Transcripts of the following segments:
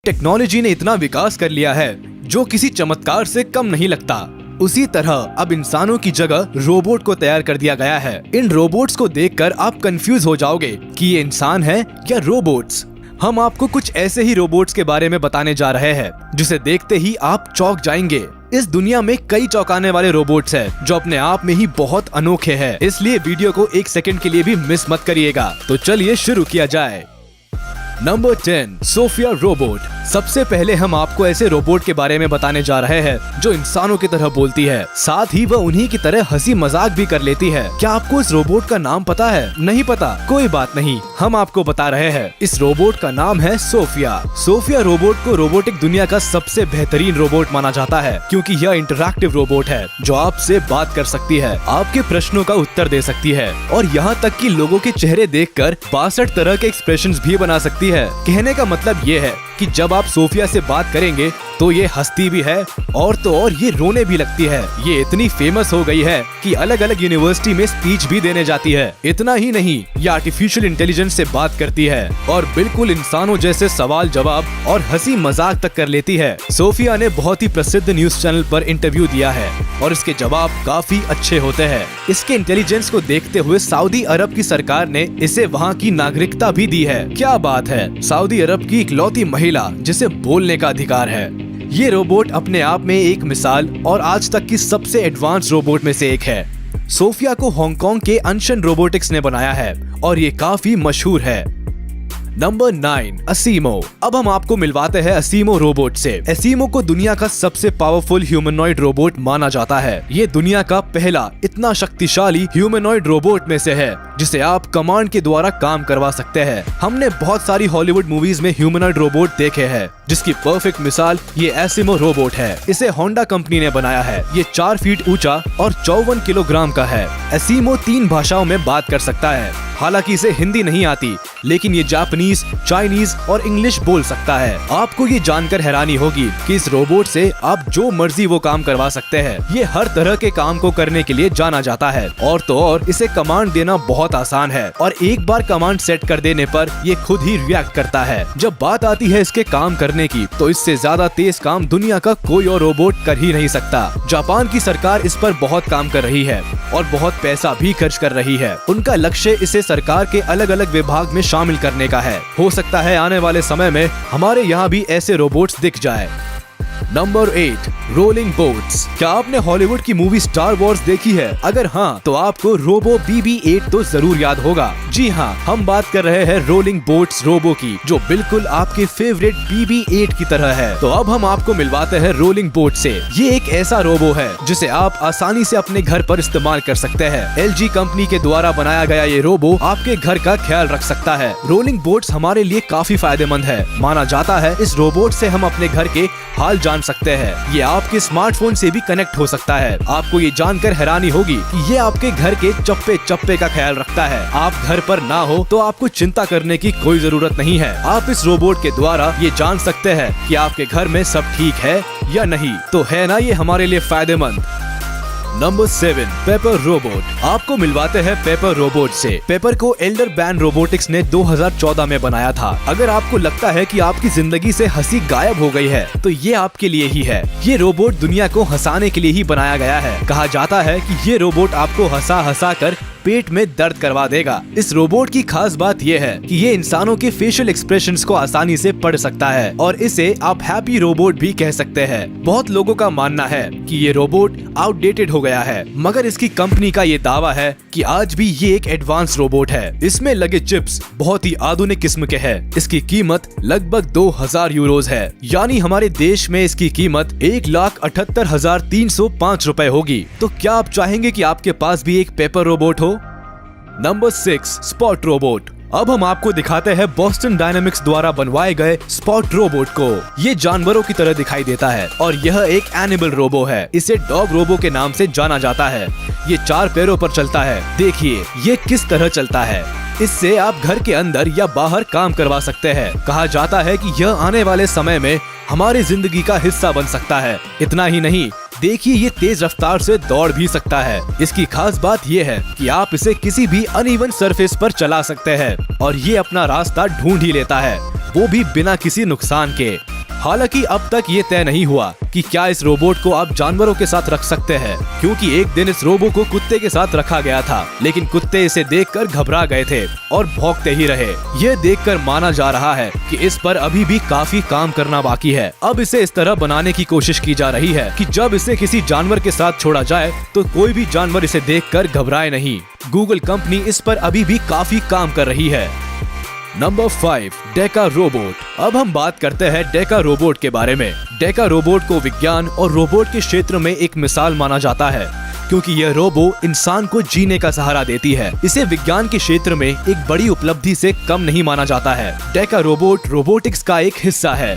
Technology ने इतना विकास कर लिया है जो किसी चमत्कार से कम नहीं लगता। उसी तरह अब इंसानों की जगह रोबोट को तैयार कर दिया गया है। इन रोबोट्स को देखकर आप कंफ्यूज हो जाओगे कि ये इंसान है या रोबोट्स। हम आपको कुछ ऐसे ही रोबोट्स के बारे में बताने जा रहे हैं जिसे देखते ही आप चौंक जाएंगे। इस दुनिया में कई चौंकाने वाले रोबोट्स हैं जो अपने आप में ही बहुत अनोखे हैं, इसलिए वीडियो को एक सेकंड के लिए भी मिस मत करिएगा। तो चलिए शुरू किया जाए। Number 10, Sophia robot. सबसे पहले हम आपको ऐसे रोबोट के बारे में बताने जा रहे हैं जो इंसानों की तरह बोलती है, साथ ही वह उन्हीं की तरह हंसी मजाक भी कर लेती है। क्या आपको इस रोबोट का नाम पता है? नहीं पता? कोई बात नहीं, हम आपको बता रहे हैं। इस रोबोट का नाम है सोफिया। सोफिया रोबोट को रोबोटिक दुनिया का सबसे बेहतरीन रोबोट माना जाता है क्योंकि यह इंटरैक्टिव रोबोट है जो आपसे बात कर सकती है, आपके प्रश्नों का उत्तर दे सकती है और यहाँ तक कि लोगों के चेहरे देखकर 62 तरह के एक्सप्रेशंस भी बना सकती है। कहने का मतलब ये है कि जब आप सोफिया से बात करेंगे तो ये हंसती भी है और तो और ये रोने भी लगती है। ये इतनी फेमस हो गई है कि अलग अलग यूनिवर्सिटी में स्पीच भी देने जाती है। इतना ही नहीं, ये आर्टिफिशियल इंटेलिजेंस से बात करती है और बिल्कुल इंसानों जैसे सवाल जवाब और हंसी मजाक तक कर लेती है। सोफिया ने बहुत ही प्रसिद्ध न्यूज चैनल पर इंटरव्यू दिया है और इसके जवाब काफी अच्छे होते हैं। इसके इंटेलिजेंस को देखते हुए सऊदी अरब की सरकार ने इसे वहाँ की नागरिकता भी दी है। क्या बात है, सऊदी अरब की इकलौती महिला जिसे बोलने का अधिकार है। ये रोबोट अपने आप में एक मिसाल और आज तक की सबसे एडवांस रोबोट में से एक है। सोफिया को हांगकांग के अनशन रोबोटिक्स ने बनाया है और ये काफी मशहूर है। नंबर 9, असीमो। अब हम आपको मिलवाते हैं असीमो रोबोट से। असीमो को दुनिया का सबसे पावरफुल ह्यूमनॉइड रोबोट माना जाता है। ये दुनिया का पहला इतना शक्तिशाली ह्यूमनॉइड रोबोट में से है जिसे आप कमांड के द्वारा काम करवा सकते हैं। हमने बहुत सारी हॉलीवुड मूवीज में ह्यूमनॉइड रोबोट देखे हैं जिसकी परफेक्ट मिसाल ये असीमो रोबोट है। इसे होंडा कंपनी ने बनाया है। ये 4 फीट ऊंचा और 54 किलोग्राम का है। असीमो 3 भाषाओं में बात कर सकता है। हालांकि इसे हिंदी नहीं आती, लेकिन ये जापानीज, चाइनीज और इंग्लिश बोल सकता है। आपको ये जानकर हैरानी होगी कि इस रोबोट से आप जो मर्जी वो काम करवा सकते हैं। ये हर तरह के काम को करने के लिए जाना जाता है और तो और इसे कमांड देना बहुत आसान है और एक बार कमांड सेट कर देने पर ये खुद ही रिएक्ट करता है। जब बात आती है इसके काम करने की, तो इससे ज्यादा तेज काम दुनिया का कोई और रोबोट कर ही नहीं सकता। जापान की सरकार इस पर बहुत काम कर रही है और बहुत पैसा भी खर्च कर रही है। उनका लक्ष्य इसे सरकार के अलग अलग विभाग में शामिल करने का है। हो सकता है आने वाले समय में हमारे यहाँ भी ऐसे रोबोट्स दिख जाए। Number 8, rolling boats. क्या आपने हॉलीवुड की मूवी स्टार वॉर्स देखी है? अगर हाँ, तो आपको रोबो BB-8 तो जरूर याद होगा। जी हाँ, हम बात कर रहे हैं रोलिंग बोट्स रोबो की, जो बिल्कुल आपके फेवरेट BB-8 की तरह है। तो अब हम आपको मिलवाते हैं रोलिंग बोट से। ये एक ऐसा रोबो है जिसे आप आसानी से अपने घर पर इस्तेमाल कर सकते हैं। LG कंपनी के द्वारा बनाया गया ये रोबो आपके घर का ख्याल रख सकता है। रोलिंग बोट्स हमारे लिए काफी फायदेमंद है। माना जाता है इस रोबोट से हम अपने घर के हाल जान सकते हैं। ये आपके स्मार्टफोन से भी कनेक्ट हो सकता है। आपको ये जानकर हैरानी होगी कि ये आपके घर के चप्पे चप्पे का ख्याल रखता है। आप घर पर ना हो तो आपको चिंता करने की कोई जरूरत नहीं है। आप इस रोबोट के द्वारा ये जान सकते हैं कि आपके घर में सब ठीक है या नहीं। तो है ना ये हमारे लिए फायदेमंद। Number 7, paper robot. आपको मिलवाते हैं पेपर रोबोट से। पेपर को एल्डर बैन रोबोटिक्स ने 2014 में बनाया था। अगर आपको लगता है कि आपकी जिंदगी से हंसी गायब हो गई है, तो ये आपके लिए ही है। ये रोबोट दुनिया को हंसाने के लिए ही बनाया गया है। कहा जाता है कि ये रोबोट आपको हंसा हंसा कर पेट में दर्द करवा देगा। इस रोबोट की खास बात यह है कि ये इंसानों के फेशियल एक्सप्रेशंस को आसानी से पढ़ सकता है और इसे आप हैप्पी रोबोट भी कह सकते हैं। बहुत लोगों का मानना है कि ये रोबोट आउटडेटेड हो गया है, मगर इसकी कंपनी का ये दावा है कि आज भी ये एक एडवांस रोबोट है। इसमें लगे चिप्स बहुत ही आधुनिक किस्म के हैं। इसकी कीमत लगभग 2000 यूरोज है, यानी हमारे देश में इसकी कीमत 1,78,305 रुपए होगी। तो क्या आप चाहेंगे कि आपके पास भी एक पेपर रोबोट हो? Number 6, spot robot. अब हम आपको दिखाते हैं बोस्टन डायनामिक्स द्वारा बनवाए गए स्पॉट रोबोट को। ये जानवरों की तरह दिखाई देता है और यह एक एनिमल रोबो है। इसे डॉग रोबो के नाम से जाना जाता है। ये 4 पैरों पर चलता है। देखिए ये किस तरह चलता है। इससे आप घर के अंदर या बाहर काम करवा सकते हैं। कहा जाता है कि यह आने वाले समय में हमारी जिंदगी का हिस्सा बन सकता है। इतना ही नहीं, देखिए ये तेज रफ्तार से दौड़ भी सकता है। इसकी खास बात ये है कि आप इसे किसी भी अनइवन सरफेस पर चला सकते हैं और ये अपना रास्ता ढूंढ ही लेता है, वो भी बिना किसी नुकसान के। हालांकि अब तक ये तय नहीं हुआ कि क्या इस रोबोट को आप जानवरों के साथ रख सकते हैं, क्योंकि एक दिन इस रोबो को कुत्ते के साथ रखा गया था, लेकिन कुत्ते इसे देखकर घबरा गए थे और भौंकते ही रहे। ये देखकर माना जा रहा है कि इस पर अभी भी काफी काम करना बाकी है। अब इसे इस तरह बनाने की कोशिश की जा रही है कि जब इसे किसी जानवर के साथ छोड़ा जाए तो कोई भी जानवर इसे देखकर घबराए नहीं। गूगल कंपनी इस पर अभी भी काफी काम कर रही है। Number 5, Deka robot. अब हम बात करते हैं डेका रोबोट के बारे में। डेका रोबोट को विज्ञान और रोबोट के क्षेत्र में एक मिसाल माना जाता है, क्योंकि यह रोबो इंसान को जीने का सहारा देती है। इसे विज्ञान के क्षेत्र में एक बड़ी उपलब्धि से कम नहीं माना जाता है। डेका रोबोट रोबोटिक्स का एक हिस्सा है।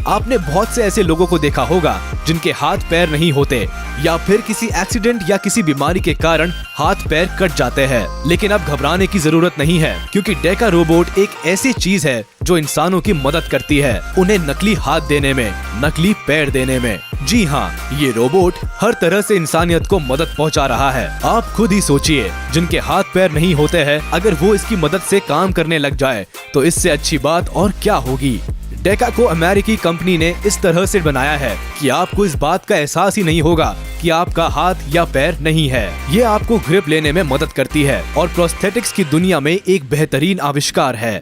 आपने बहुत से ऐसे लोगों को देखा होगा जिनके हाथ पैर नहीं होते, या फिर किसी एक्सीडेंट या किसी बीमारी के कारण हाथ पैर कट जाते हैं। लेकिन अब घबराने की जरूरत नहीं है, क्योंकि डेका रोबोट एक ऐसी चीज है जो इंसानों की मदद करती है, उन्हें नकली हाथ देने में, नकली पैर देने में। जी हाँ, ये रोबोट हर तरह से इंसानियत को मदद पहुंचा रहा है। आप खुद ही सोचिए, जिनके हाथ पैर नहीं होते हैं, अगर वो इसकी मदद से काम करने लग जाए तो इससे अच्छी बात और क्या होगी। डेका को अमेरिकी कंपनी ने इस तरह से बनाया है कि आपको इस बात का एहसास ही नहीं होगा कि आपका हाथ या पैर नहीं है। ये आपको ग्रिप लेने में मदद करती है और प्रोस्थेटिक्स की दुनिया में एक बेहतरीन आविष्कार है।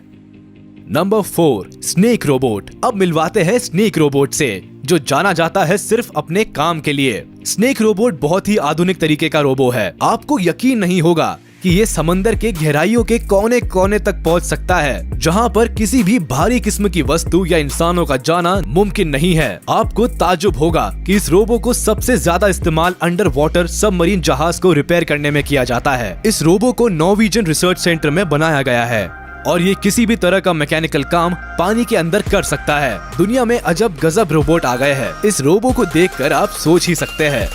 Number 4, snake robot. अब मिलवाते हैं स्नेक रोबोट से, जो जाना जाता है सिर्फ अपने काम के लिए। स्नेक रोबोट बहुत ही आधुनिक तरीके का रोबो है। आपको यकीन नहीं होगा कि ये समंदर के गहराइयों के कोने कोने तक पहुंच सकता है, जहां पर किसी भी भारी किस्म की वस्तु या इंसानों का जाना मुमकिन नहीं है। आपको ताज्जुब होगा कि इस रोबो को सबसे ज्यादा इस्तेमाल अंडर वाटर सबमरीन जहाज को रिपेयर करने में किया जाता है। इस रोबो को नॉर्वेजियन रिसर्च सेंटर में बनाया गया है और ये किसी भी तरह का मैकेनिकल काम पानी के अंदर कर सकता है। दुनिया में अजब गजब रोबोट आ गए हैं। इस रोबो को देखकर आप सोच ही सकते हैं।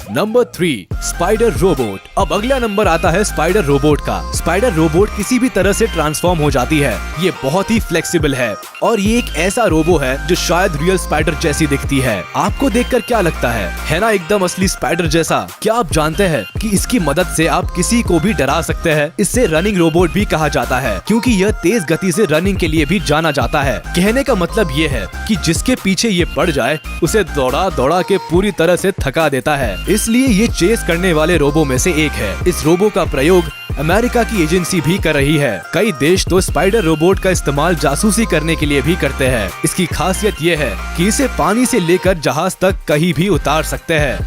Number 3, spider robot. अब अगला नंबर आता है स्पाइडर रोबोट का। स्पाइडर रोबोट किसी भी तरह से ट्रांसफॉर्म हो जाती है। ये बहुत ही फ्लेक्सिबल है और ये एक ऐसा रोबो है जो शायद रियल स्पाइडर जैसी दिखती है। आपको देखकर क्या लगता है ना एकदम असली स्पाइडर जैसा? क्या आप जानते हैं कि इसकी मदद से आप किसी को भी डरा सकते हैं? इससे रनिंग रोबोट भी कहा जाता है, क्योंकि यह तेज गति से रनिंग के लिए भी जाना जाता है। कहने का मतलब ये है कि जिसके पीछे ये पड़ जाए उसे दौड़ा दौड़ा के पूरी तरह से थका देता है। इसलिए ये चेस करने वाले रोबो में से एक है। इस रोबो का प्रयोग अमेरिका की एजेंसी भी कर रही है। कई देश तो स्पाइडर रोबोट का इस्तेमाल जासूसी करने के लिए भी करते हैं। इसकी खासियत ये है कि इसे पानी से लेकर जहाज तक कहीं भी उतार सकते हैं।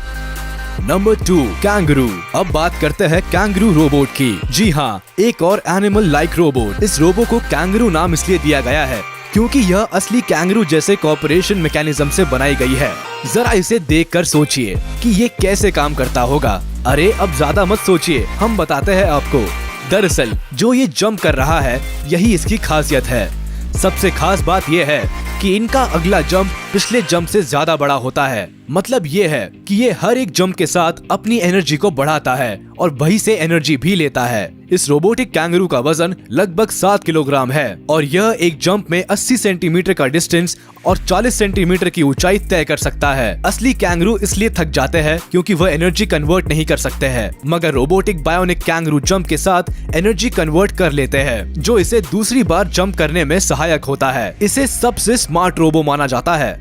Number 2, kangaroo. अब बात करते हैं कैंगरू रोबोट की। जी हाँ, एक और एनिमल लाइक रोबोट। इस रोबो को कैंगरू नाम इसलिए दिया गया है क्योंकि यह असली कैंगरू जैसे कॉर्पोरेशन मैकेनिज्म से बनाई गई है। जरा इसे देखकर सोचिए कि ये कैसे काम करता होगा। अरे अब ज्यादा मत सोचिए, हम बताते हैं आपको। दरअसल जो ये जंप कर रहा है यही इसकी खासियत है। सबसे खास बात यह है कि इनका अगला जंप पिछले जंप से ज्यादा बड़ा होता है। मतलब ये है कि ये हर एक जंप के साथ अपनी एनर्जी को बढ़ाता है और वहीं से एनर्जी भी लेता है। इस रोबोटिक कैंगरू का वजन लगभग 7 किलोग्राम है और यह एक जंप में 80 सेंटीमीटर का डिस्टेंस और 40 सेंटीमीटर की ऊंचाई तय कर सकता है। असली कैंगरू इसलिए थक जाते हैं क्योंकि वह एनर्जी कन्वर्ट नहीं कर सकते हैं, मगर रोबोटिक बायोनिक कैंगरू जंप के साथ एनर्जी कन्वर्ट कर लेते हैं, जो इसे दूसरी बार जंप करने में सहायक होता है। इसे सबसे स्मार्ट रोबो माना जाता है।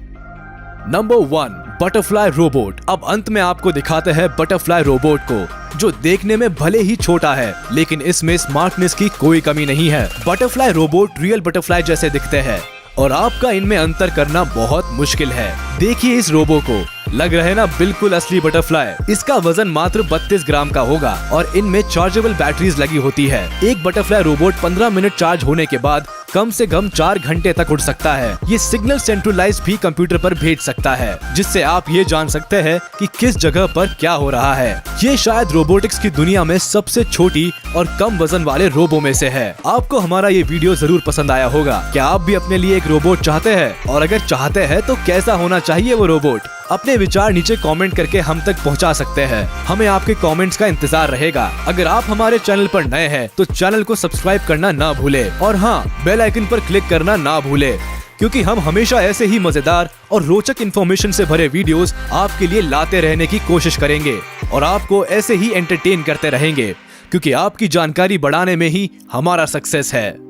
Number 1, butterfly robot. अब अंत में आपको दिखाते हैं बटरफ्लाई रोबोट को, जो देखने में भले ही छोटा है लेकिन इसमें स्मार्टनेस की कोई कमी नहीं है। बटरफ्लाई रोबोट रियल बटरफ्लाई जैसे दिखते हैं और आपका इनमें अंतर करना बहुत मुश्किल है। देखिए इस रोबो को, लग रहे ना बिल्कुल असली बटरफ्लाई। इसका वजन मात्र 32 ग्राम का होगा और इनमें चार्जेबल बैटरीज लगी होती है। एक बटरफ्लाई रोबोट 15 मिनट चार्ज होने के बाद कम से कम 4 घंटे तक उड़ सकता है। ये सिग्नल सेंट्रलाइज भी कंप्यूटर पर भेज सकता है, जिससे आप ये जान सकते हैं कि किस जगह पर क्या हो रहा है। ये शायद रोबोटिक्स की दुनिया में सबसे छोटी और कम वजन वाले रोबो में से है। आपको हमारा ये वीडियो जरूर पसंद आया होगा। क्या आप भी अपने लिए एक रोबोट चाहते हैं? और अगर चाहते हैं तो कैसा होना चाहिए वो रोबोट? अपने विचार नीचे कमेंट करके हम तक पहुंचा सकते हैं। हमें आपके कमेंट्स का इंतजार रहेगा। अगर आप हमारे चैनल पर नए हैं तो चैनल को सब्सक्राइब करना ना भूले और हाँ, बेल आइकन पर क्लिक करना ना भूले, क्योंकि हम हमेशा ऐसे ही मजेदार और रोचक इन्फॉर्मेशन से भरे वीडियोस आपके लिए लाते रहने की कोशिश करेंगे और आपको ऐसे ही एंटरटेन करते रहेंगे, क्योंकि आपकी जानकारी बढ़ाने में ही हमारा सक्सेस है।